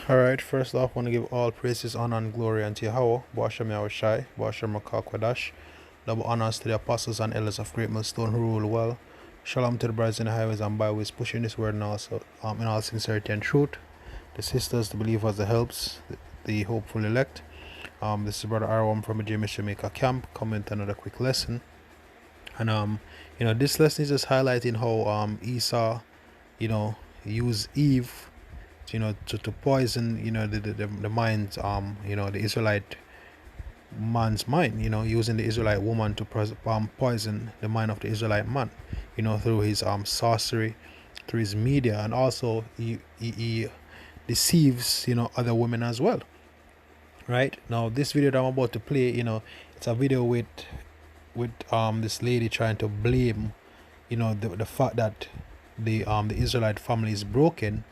Alright, first off, I want to give all praises, honor, and glory unto Yahweh, Ba'ashem Yahushai, Ba'ashem Kwadash. Double honors to the apostles and elders of Great Millstone who rule well. Shalom to the brides in the highways and byways, pushing this word in all sincerity and truth. The sisters, the believers, the helps, the hopeful elect. This is Brother R1 from the Jamaica camp, coming to another quick lesson. And this lesson is just highlighting how Esau, used Eve, to poison, the minds, the Israelite man's mind, using the Israelite woman to poison the mind of the Israelite man, through his sorcery, through his media, and also he deceives, other women as well. Right now, this video that I'm about to play, it's a video with this lady trying to blame, the fact that the Israelite family is broken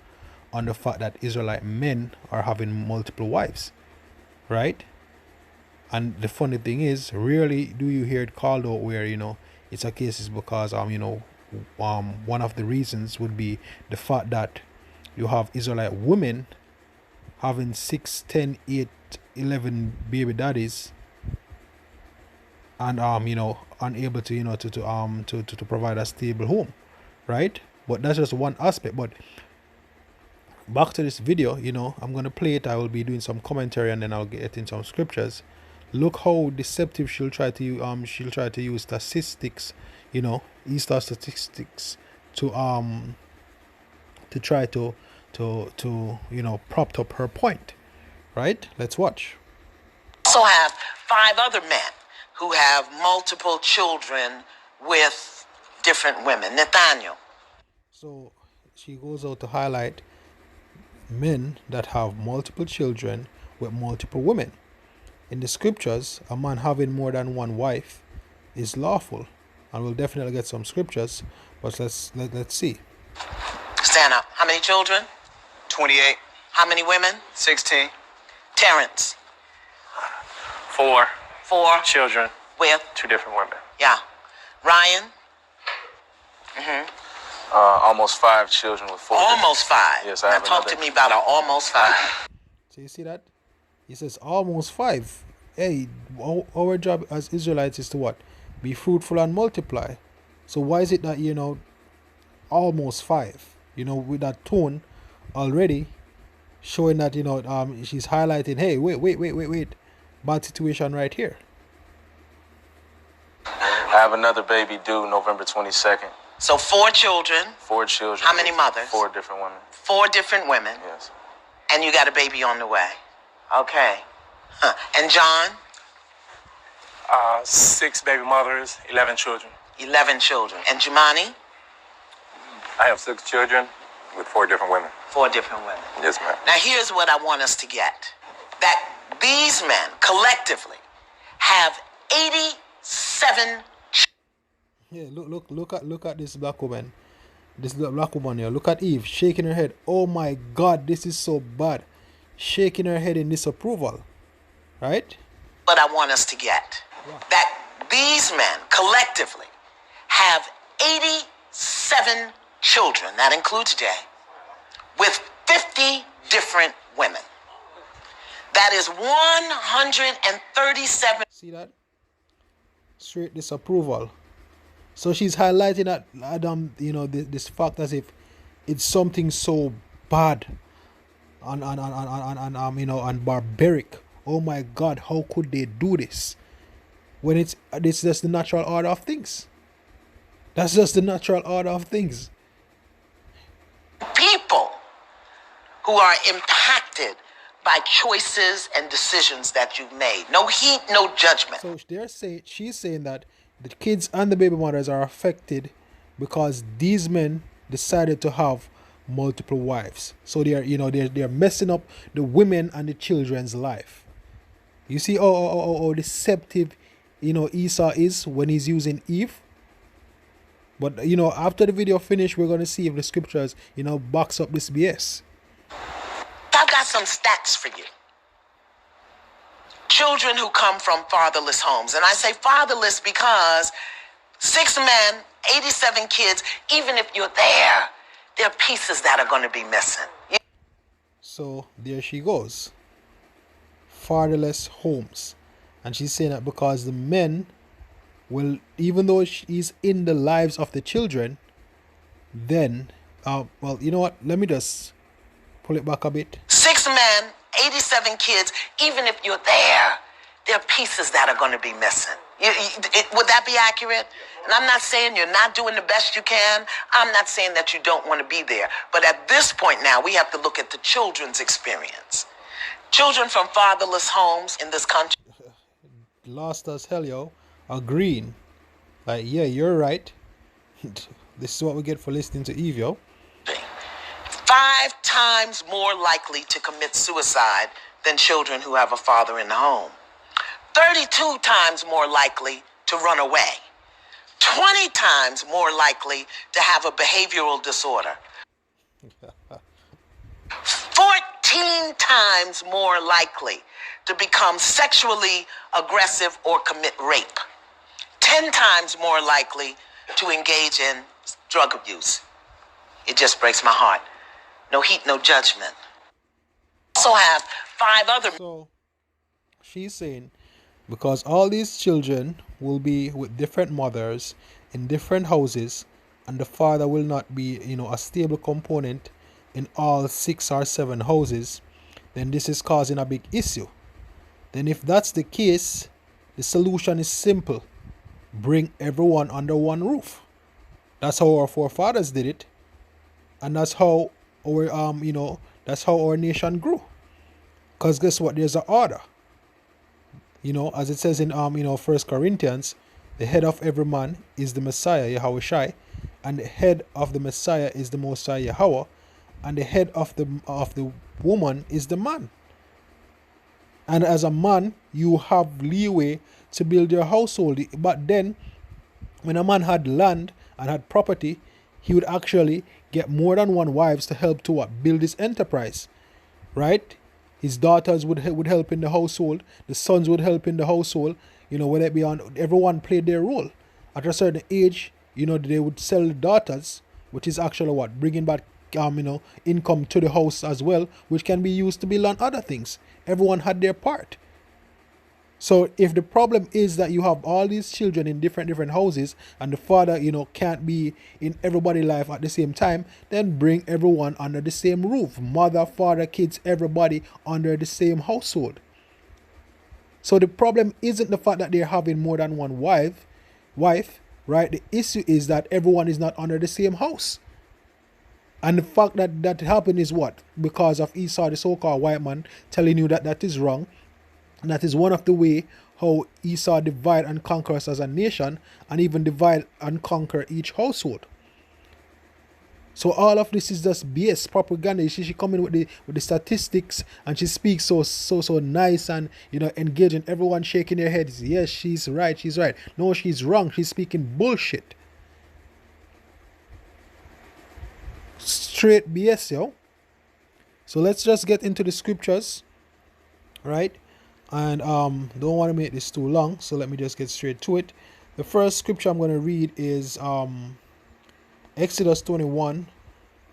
on the fact that Israelite men are having multiple wives, right? And the funny thing is, rarely do you hear it called out where it's a case is because one of the reasons would be the fact that you have Israelite women having 6, 10, 8, 11 baby daddies, and unable to provide a stable home, right? But that's just one aspect. But back to this video, I'm gonna play it. I will be doing some commentary and then I'll get in some scriptures. Look how deceptive she'll try to use statistics, Easter statistics to try to prop up her point, right? Let's watch. Also have 5 other men who have multiple children with different women. Nathaniel. So she goes out to highlight men that have multiple children with multiple women. In the scriptures, a man having more than one wife is lawful, and we'll definitely get some scriptures, but let's see. Stand up. How many children? 28. How many women? 16. Terrence. 4 children with 2 different women. Yeah. Ryan. Almost 5 children with 4. Almost 5. Yes, now talk to me about an almost 5. So you see that? He says almost 5. Hey, our job as Israelites is to what? Be fruitful and multiply. So why is it that almost 5? With that tone already showing that she's highlighting, hey, wait, bad situation right here. I have another baby due November 22nd. So 4 children. 4 children. How many mothers? 4 different women. 4 different women. Yes. And you got a baby on the way. Okay. And John? 6 baby mothers, 11 children. 11 children. And Jumani? I have 6 children with 4 different women. 4 different women. Yes, ma'am. Now here's what I want us to get. That these men collectively have 87 Yeah, look at this black woman. This black woman here. Look at Eve shaking her head. Oh my God, this is so bad. Shaking her head in disapproval. Right? What I want us to get. Yeah. That these men collectively have 87 children, that includes Jay, with 50 different women. That is 137. See that? Straight disapproval. So she's highlighting that this fact as if it's something so bad and barbaric. Oh my God, how could they do this? When it's just the natural order of things. That's just the natural order of things. People who are impacted by choices and decisions that you've made. No heat, no judgment. So she's saying that the kids and the baby mothers are affected because these men decided to have multiple wives. So they're messing up the women and the children's life. You see how deceptive Esau is when he's using Eve. But after the video finish, we're gonna see if the scriptures backs up this BS. I've got some stats for you. Children who come from fatherless homes. And I say fatherless because 6 men, 87 kids, even if you're there are pieces that are going to be missing. So there she goes. Fatherless homes. And she's saying that because the men will, even though he's in the lives of the children, then, well, you know what? Let me just pull it back a bit. 6 men, 87 kids. Even if you're there are pieces that are going to be missing. Would that be accurate? And I'm not saying you're not doing the best you can. I'm not saying that you don't want to be there. But at this point now, we have to look at the children's experience. Children from fatherless homes in this country. Lost as hell, yo. Agreeing. Like, yeah, you're right. This is what we get for listening to Eve, yo. 5 times more likely to commit suicide than children who have a father in the home. 32 times more likely to run away. 20 times more likely to have a behavioral disorder. 14 times more likely to become sexually aggressive or commit rape. 10 times more likely to engage in drug abuse. It just breaks my heart. No heat, no judgment. Also have 5 other. So she's saying because all these children will be with different mothers in different houses, and the father will not be, a stable component in all 6 or 7 houses, then this is causing a big issue. Then if that's the case, the solution is simple. Bring everyone under one roof. That's how our forefathers did it. And that's how our that's how our nation grew. Because guess what? There's an order. As it says in 1 Corinthians, the head of every man is the Messiah, Yahweh Shai, and the head of the Messiah is the Most High Yahweh, and the head of the woman is the man. And as a man, you have leeway to build your household. But then, when a man had land and had property, he would actually get more than one wives to help to build his enterprise, right? His daughters would help in the household. The sons would help in the household. Whether it be everyone played their role. At a certain age, they would sell the daughters, which is actually bringing back income to the house as well, which can be used to build on other things. Everyone had their part. So if the problem is that you have all these children in different houses and the father, can't be in everybody's life at the same time, then bring everyone under the same roof. Mother, father, kids, everybody under the same household. So the problem isn't the fact that they're having more than one wife, right? The issue is that everyone is not under the same house. And the fact that happened is what? Because of Esau, the so-called white man, telling you that is wrong. And that is one of the way how Esau divide and conquer us as a nation, and even divide and conquer each household. So all of this is just BS propaganda. She come in with the statistics, and she speaks so nice and engaging. Everyone shaking their heads. Yes, she's right. No, she's wrong. She's speaking bullshit. Straight BS, yo. So let's just get into the scriptures, right? And don't want to make this too long, so let me just get straight to it. The first scripture I'm going to read is Exodus 21,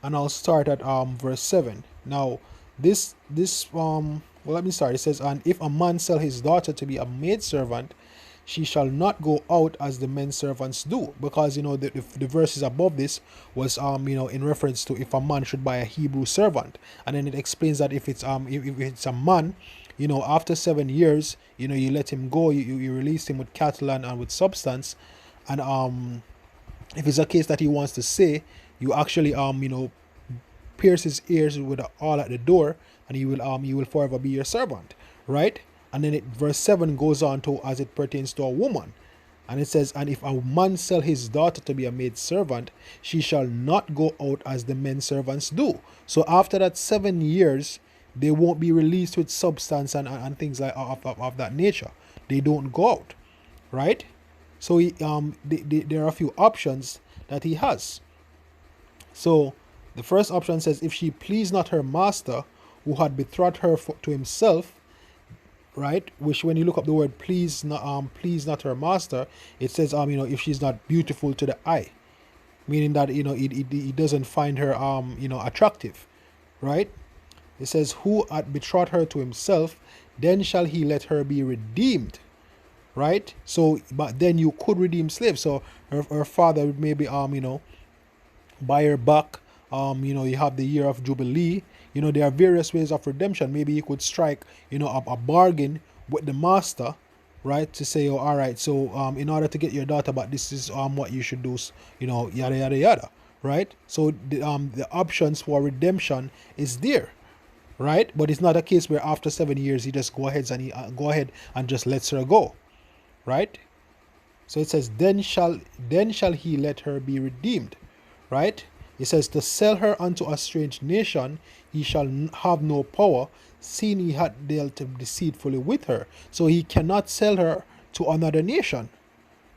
and I'll start at verse 7. Now let me start. It says, and if a man sell his daughter to be a maidservant, she shall not go out as the men servants do, because the verses above this was in reference to if a man should buy a Hebrew servant, and then it explains that if it's a man, after 7 years, you let him go, you release him with cattle and with substance, and if it's a case that he wants to say, you actually pierce his ears with an awl at the door, and he will forever be your servant, right? And then verse 7 goes on to as it pertains to a woman. And it says, and if a man sell his daughter to be a maid servant, she shall not go out as the men servants do. So after that 7 years, they won't be released with substance and things like of that nature. They don't go out, right? So there are a few options that he has. So the first option says, if she please not her master, who had betrothed her to himself, right? Which when you look up the word please not her master, it says if she's not beautiful to the eye, meaning that he doesn't find her attractive, right? It says, who hath betrothed her to himself, then shall he let her be redeemed. Right? So, but then you could redeem slaves. So her father would maybe, buy her back. You have the year of Jubilee. There are various ways of redemption. Maybe you could strike, a bargain with the master, right? To say, oh, all right, so in order to get your daughter back, this is what you should do, yada yada yada, right? So the options for redemption is there, right? But it's not a case where after 7 years he just go ahead and just lets her go, right? So it says, then shall he let her be redeemed, right? It says, to sell her unto a strange nation, he shall have no power, seeing he had dealt deceitfully with her. So he cannot sell her to another nation,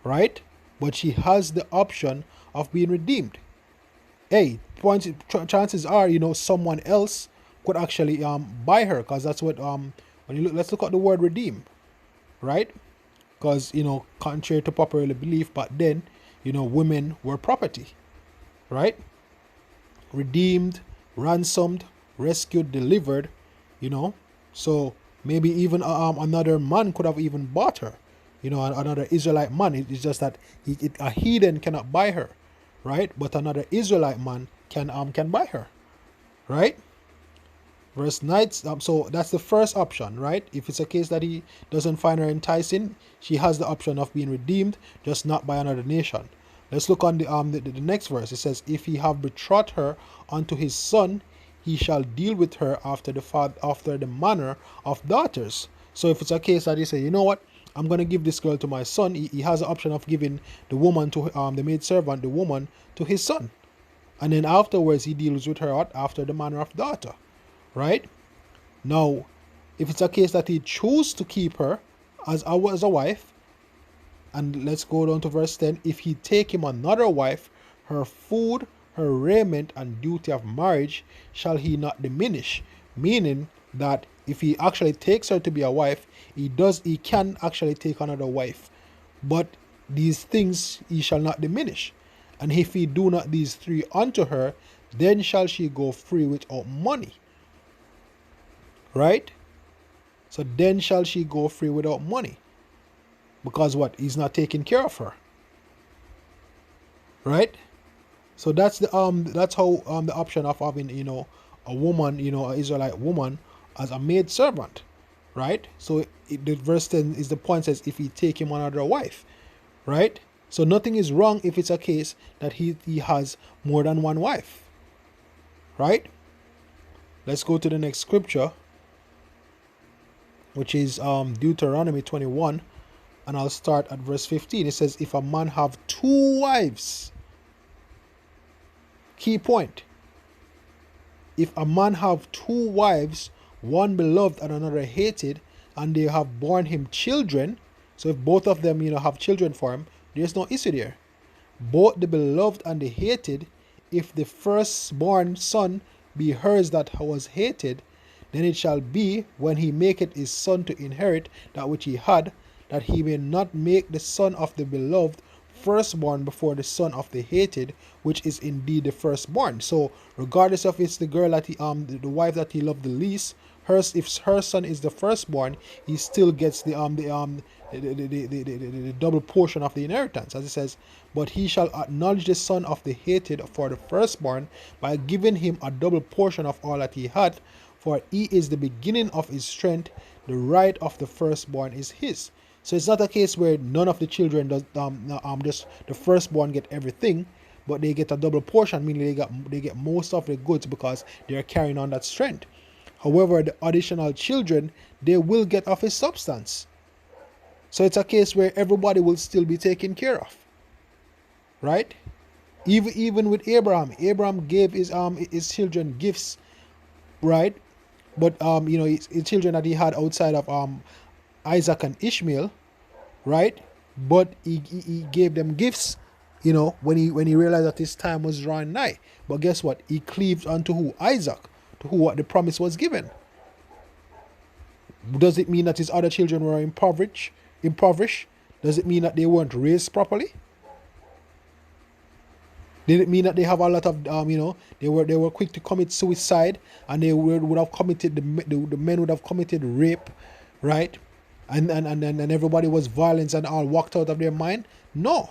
right? But she has the option of being redeemed. Hey, chances are, someone else could actually buy her, because that's what when you look. Let's look at the word redeem, right? Because contrary to popular belief, back then, women were property, right? Redeemed, ransomed, rescued, delivered, so maybe even another man could have even bought her, another Israelite man. It's just that a heathen cannot buy her, right? But another Israelite man can buy her, right? Verse 9, so that's the first option, right? If it's a case that he doesn't find her enticing, she has the option of being redeemed, just not by another nation. Let's look on the next verse. It says, if he have betrothed her unto his son, he shall deal with her after the manner of daughters. So if it's a case that he say, you know what, I'm going to give this girl to my son, he has the option of giving the woman to the maidservant, the woman to his son. And then afterwards he deals with her after the manner of daughter. Right? Now, if it's a case that he chooses to keep her as a wife, and let's go down to verse 10, if he take him another wife, her food, her raiment, and duty of marriage shall he not diminish. Meaning that if he actually takes her to be a wife, he can actually take another wife. But these things he shall not diminish. And if he do not these three unto her, then shall she go free without money. Right? So then shall she go free without money. Because what? He's not taking care of her. Right? So that's the that's how the option of having a woman, an Israelite woman as a maid servant. Right? So the verse 10 is the point, says if he take him another wife. Right? So nothing is wrong if it's a case that he has more than one wife. Right? Let's go to the next scripture, which is Deuteronomy 21, and I'll start at verse 15. It says, if a man have two wives, key point, if a man have two wives, one beloved and another hated, and they have borne him children, so if both of them have children for him, there's no issue there. Both the beloved and the hated, if the firstborn son be hers that was hated, then it shall be, when he maketh his son to inherit that which he had, that he may not make the son of the beloved firstborn before the son of the hated, which is indeed the firstborn. So regardless of it's the girl that he the wife that he loved the least, if her son is the firstborn, he still gets the double portion of the inheritance, as it says, but he shall acknowledge the son of the hated for the firstborn by giving him a double portion of all that he had. For he is the beginning of his strength, the right of the firstborn is his. So it's not a case where none of the children does just the firstborn get everything, but they get a double portion, meaning they get most of the goods because they are carrying on that strength. However, the additional children, they will get of his substance. So it's a case where everybody will still be taken care of. Right? Even with Abraham gave his children gifts, right? But his children that he had outside of Isaac and Ishmael, right? But he gave them gifts, when he realized that his time was drawing nigh. But guess what? He cleaved unto who? Isaac, to who what the promise was given. Does it mean that his other children were impoverished? Does it mean that they weren't raised properly? Did it mean that they have a lot of they were quick to commit suicide, and they would have committed the men would have committed rape, right? And everybody was violent and all walked out of their mind? No,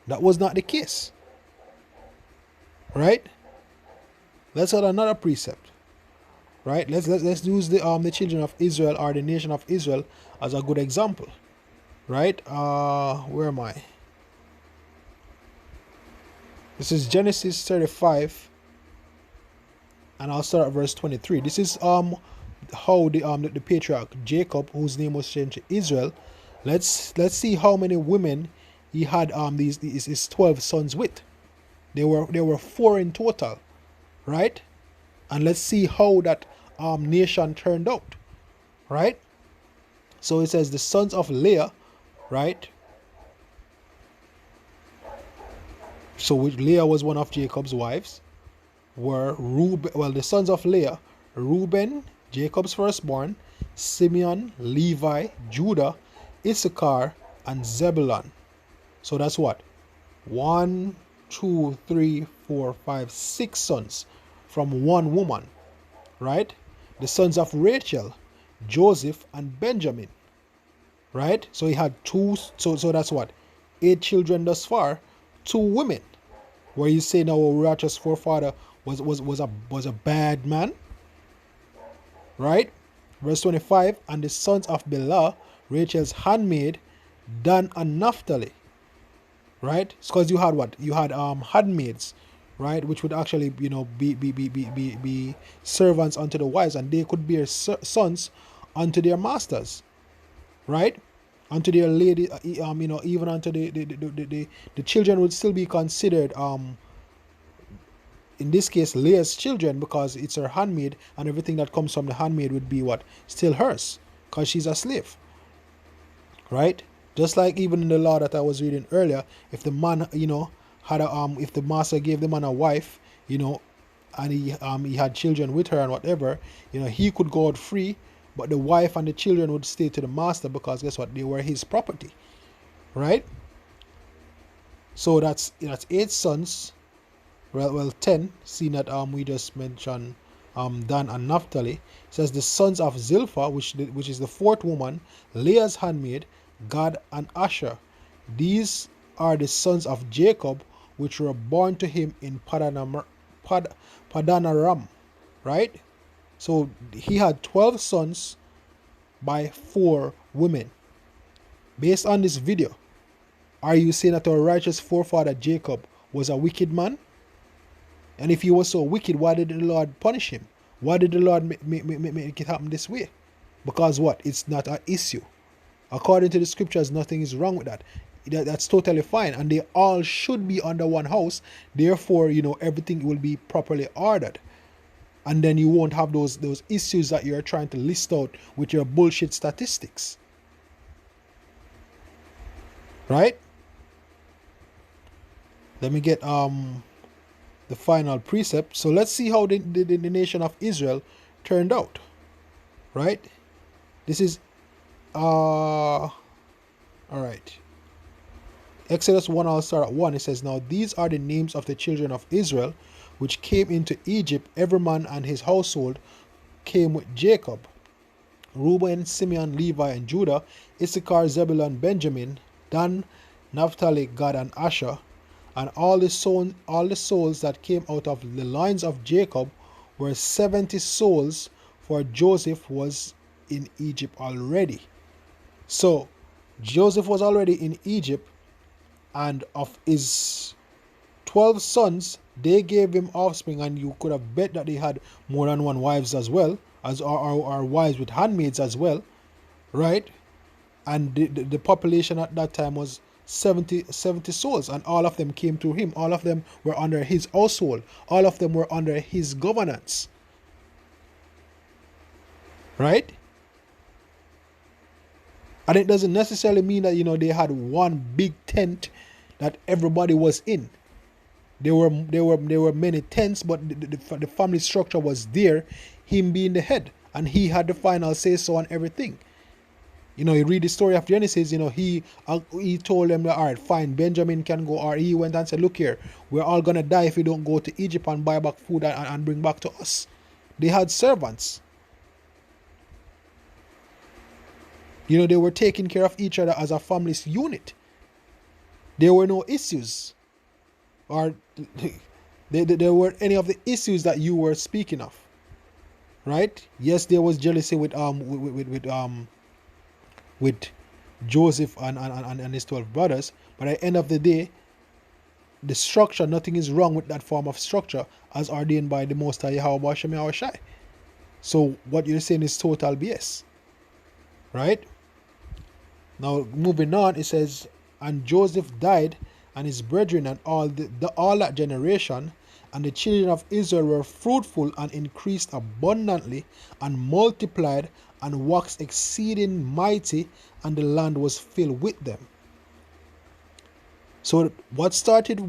that was not the case, right? Let's add another precept, right? Let's use the children of Israel or the nation of Israel as a good example, right? Where am I? This is Genesis 35, and I'll start at verse 23. This is how the patriarch Jacob, whose name was changed to Israel, let's see how many women he had his 12 sons with. There were 4 in total, right? And let's see how that nation turned out, right? So it says the sons of Leah, right? So Leah was one of Jacob's wives, were Reuben. Well, the sons of Leah: Reuben, Jacob's firstborn; Simeon, Levi, Judah, Issachar, and Zebulun. So that's what? 1, 2, 3, 4, 5, 6 sons from one woman, right? The sons of Rachel: Joseph and Benjamin, right? So he had 2. So that's what? 8 children thus far, 2 women. Where you say now our righteous forefather was a bad man, right? Verse 25: and the sons of Bilhah, Rachel's handmaid, Dan and Naphtali, right? Because you had what? You had handmaids, right? Which would actually be servants unto the wives, and they could bear sons unto their masters, right? Unto their lady, even unto the children would still be considered in this case Leah's children, because it's her handmaid, and everything that comes from the handmaid would be what? Still hers, because she's a slave, right? Just like even in the law that I was reading earlier, if the man had if the master gave the man a wife, and he had children with her and whatever, he could go out free, but the wife and the children would stay to the master, because guess what? They were his property, right? So that's 8 sons. Well, 10, seeing that we just mentioned Dan and Naphtali. It says the sons of Zilpah, which is the 4th woman, Leah's handmaid, Gad and Asher. These are the sons of Jacob, which were born to him in Padanaram, right? So he had 12 sons by 4 women. Based on this video, are you saying that our righteous forefather Jacob was a wicked man? And if he was so wicked, why did the Lord punish him? Why did the Lord make it happen this way? Because what? It's not an issue. According to the scriptures, nothing is wrong with that. That's totally fine. And they all should be under one house. Therefore, everything will be properly ordered. And then you won't have those issues that you're trying to list out with your bullshit statistics. Right? Let me get the final precept. So let's see how the nation of Israel turned out. Right? This is all right. Exodus 1, I'll start at 1. It says, now these are the names of the children of Israel which came into Egypt. Every man and his household came with Jacob: Reuben, Simeon, Levi, and Judah; Issachar, Zebulun, Benjamin; Dan, Naphtali, Gad, and Asher. And all the souls that came out of the lines of Jacob were 70 souls, for Joseph was in Egypt already. So Joseph was already in Egypt, and of his 12 sons, they gave him offspring, and you could have bet that they had more than one wives as well, as our wives with handmaids as well, right? And the population at that time was 70 souls, and all of them came through him. All of them were under his household. All of them were under his governance, right? And it doesn't necessarily mean that they had one big tent that everybody was in. There were many tents, but the family structure was there, him being the head, and he had the final say so on everything. You know, you read the story of Genesis, you know, he told them that, all right, fine, Benjamin can go. Or he went and said, look here, we're all going to die if we don't go to Egypt and buy back food and bring back to us. They had servants. You know, they were taking care of each other as a family's unit. There were no issues. Or there were any of the issues that you were speaking of. Right? Yes, there was jealousy with Joseph and his 12 brothers, but at the end of the day, the structure, nothing is wrong with that form of structure as ordained by the Most High Yahweh Hashem Yahweh Shai. So what you're saying is total BS. Right? Now moving on, it says, and Joseph died, and his brethren and all that generation, and the children of Israel were fruitful and increased abundantly and multiplied and waxed exceeding mighty, and the land was filled with them. So what started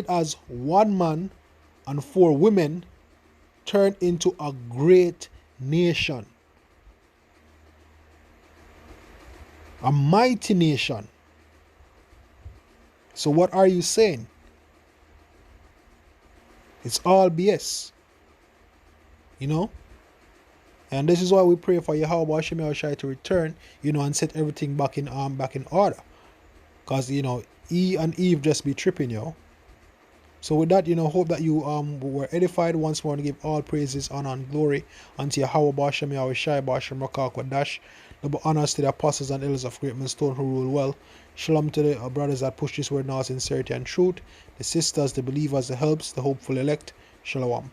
as one man and 4 women turned into a great nation, a mighty nation. So what are you saying? It's all BS. You know? And this is why we pray for Yahweh Hashem Yahweh Shai to return, you know, and set everything back in order. Because, you know, E and Eve just be tripping, yo. So with that, you know, hope that you were edified. Once more, to give all praises, honor, and glory unto Yahweh Hashem Yahweh Shai, Hashem Rakak Wadash. Double honors to the apostles and elders of great millstone who rule well. Shalom to the brothers that push this word now, sincerity and truth. The sisters, the believers, the helps, the hopeful elect. Shalom.